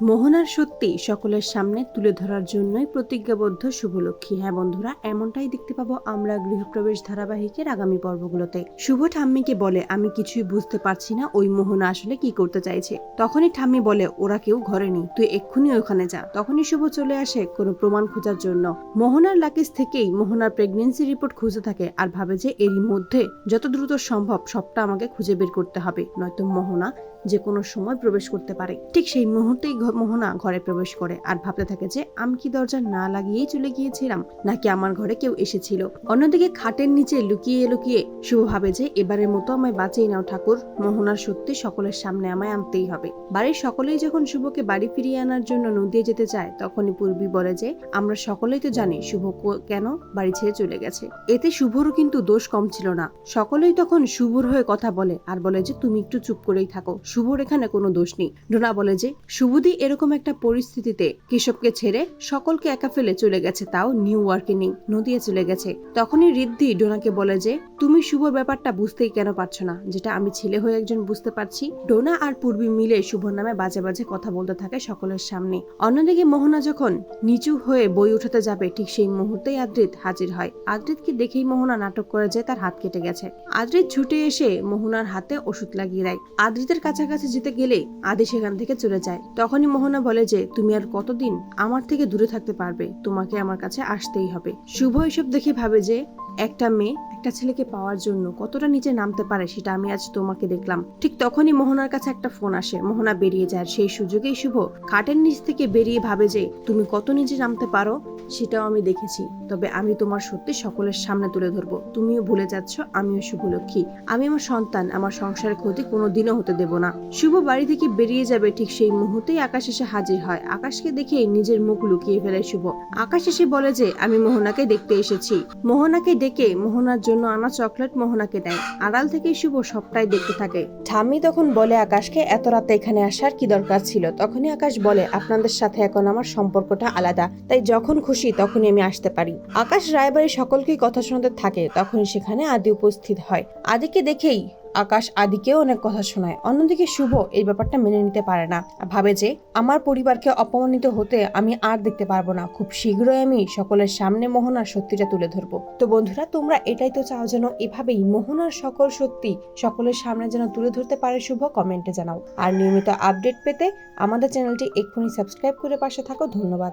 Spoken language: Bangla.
মোহনার সত্যি সকলের সামনে তুলে ধরার জন্যই প্রতিজ্ঞাবদ্ধ শুভলক্ষ্মী। হ্যাঁ বন্ধুরা, এমনটাই দেখতে পাবো আমরা গৃহপ্রবেশ ধারাবাহিকের আগামী পর্বগুলোতে। শুভ ঠাম্মিকে বলে, আমি কিছুই বুঝতে পারছি না ওই মোহনা আসলে কি করতে চাইছে। তখনই ঠাম্মি বলে, ওরা কেউ ঘরে নেই, তুই এক্ষুনি ওখানে যা। তখনই শুভ চলে আসে কোনো প্রমাণ খোঁজার জন্য। মোহনার লাকেজ থেকেই মোহনার প্রেগনেন্সি রিপোর্ট খুঁজে থাকে আর ভাবে যে এরই মধ্যে যত দ্রুত সম্ভব সবটা আমাকে খুঁজে বের করতে হবে, নয়তো মোহনা যে কোনো সময় প্রবেশ করতে পারে। ঠিক সেই মুহূর্তেই মোহনা ঘরে প্রবেশ করে আর ভাবতে থাকে যে আমি কি দরজা না লাগিয়েই চলে গিয়েছিলাম, নাকি আমার ঘরে কেউ এসেছিল। অন্যদিকে খাটের নিচে লুকিয়ে লুকিয়ে শুভ ভাবে যে এবারের মতো আমায় বাঁচিয়ে নাও ঠাকুর, মোহনার সত্যি সকলের সামনে আমায় আনতেই হবে। বাড়ির সকলেই যখন শুভকে বাড়ি ফিরিয়ে আনার জন্য নদিয়া যেতে চায়, তখনই পূর্বী বলে যে আমরা সকলেই তো জানি শুভ কেন বাড়ি ছেড়ে চলে গেছে। এতে শুভরও কিন্তু দোষ কম ছিল না। সকলেই তখন শুভর হয়ে কথা বলে আর বলে যে তুমি একটু চুপ করেই থাকো, শুভর এখানে কোনো দোষ নেই। ডোনা বলে যে শুভদি এরকম একটা পরিস্থিতিতে কেশবকে ছেড়ে সকলকে একা ফেলে চলে গেছে, তাও নিউ ইয়র্কে নেই, নদিয়া চলে গেছে। তখনই ঋদ্ধি ডোনাকে বলে যে তুমি শুভর ব্যাপারটা বুঝতেই কেন পারছো না, যেটা আমি ছেলে হয়ে একজন বুঝতে পারছি। ডোনা আর পূর্বী মিলে শুভর নামে বাজে বাজে কথা বলতে থাকে সকলের সামনে। অন্যদিকে মোহনা যখন নিচু হয়ে বই উঠাতে যাবে, ঠিক সেই মুহূর্তেই আদ্রিত হাজির হয়। আদ্রিতকে দেখেই মোহনা নাটক করে যে তার হাত কেটে গেছে। আদ্রিত ছুটে এসে মোহনার হাতে ওষুধ লাগিয়ে দেয়। আদ্রিতের কাছাকাছি যেতে গেলে আদি সেখান থেকে চলে যায়। তখনই মোহনা বলে যে তুমি আর কতদিন আমার থেকে দূরে থাকতে পারবে, তোমাকে আমার কাছে আসতেই হবে। শুভ এসব দেখে ভাবে যে একটা মেয়ে একটা ছেলেকে পাওয়ার জন্য কতটা নিচে নামতে পারে সেটা আমি আজ তোমাকে দেখলাম। ঠিক তখনই মোহনার কাছে একটা ফোন আসে। মোহনা বেরিয়ে যায়। সেই সুযোগেই শুভ খাটের নিচ থেকে বেরিয়ে ভাবে যে তুমি কত নিচে নামতে পারো সেটাও আমি দেখেছি, তবে আমি তোমার সত্যি সকলের সামনে তুলে ধরবো। তুমিও ভুলে যাচ্ছ আমিও শুভলক্ষ্মী, আমি আমার সন্তান আমার সংসারের ক্ষতি কোনোদিনও হতে দেব না। শুভ বাড়ি থেকে বেরিয়ে যাবে, ঠিক সেই মুহূর্তেই আকাশ এসে হাজির হয়। আকাশকে দেখেই নিজের মুখ লুকিয়ে ফেলে শুভ। আকাশ এসে বলে যে আমি মোহনাকে দেখতে এসেছি। মোহনাকে ডেকে মোহনার জন্য আনা চকলেট মোহনাকে দেয়। আড়াল থেকে শুভ সবটাই দেখতে থাকে। ঠাম্মি তখন বলে আকাশকে এত রাতে এখানে আসার কি দরকার ছিল। তখনই আকাশ বলে আপনাদের সাথে এখন আমার সম্পর্কটা আলাদা, তাই যখন খুশি তখনই আমি আসতে পারি। আকাশ রায়বাড়ির সকলকেই কথা শোনাতে থাকে। তখনই সেখানে আদি উপস্থিত হয়। আদিকে দেখেই আকাশ আদিকেও অনেক কথা শোনায়। অন্যদিকে শুভ এই ব্যাপারটা মেনে নিতে পারে না, ভাবে যে আমার পরিবারকে অপমানিত হতে আমি আর দেখতে পারবো না, খুব শীঘ্রই আমি সকলের সামনে মোহনার সত্যিটা তুলে ধরবো। তো বন্ধুরা, তোমরা এটাই তো চাও যেন এভাবেই মোহনার সকল সত্যি সকলের সামনে যেন তুলে ধরতে পারে শুভ? কমেন্টে জানাও। আর নিয়মিত আপডেট পেতে আমাদের চ্যানেলটি এক্ষুনি সাবস্ক্রাইব করে পাশে থাকো। ধন্যবাদ।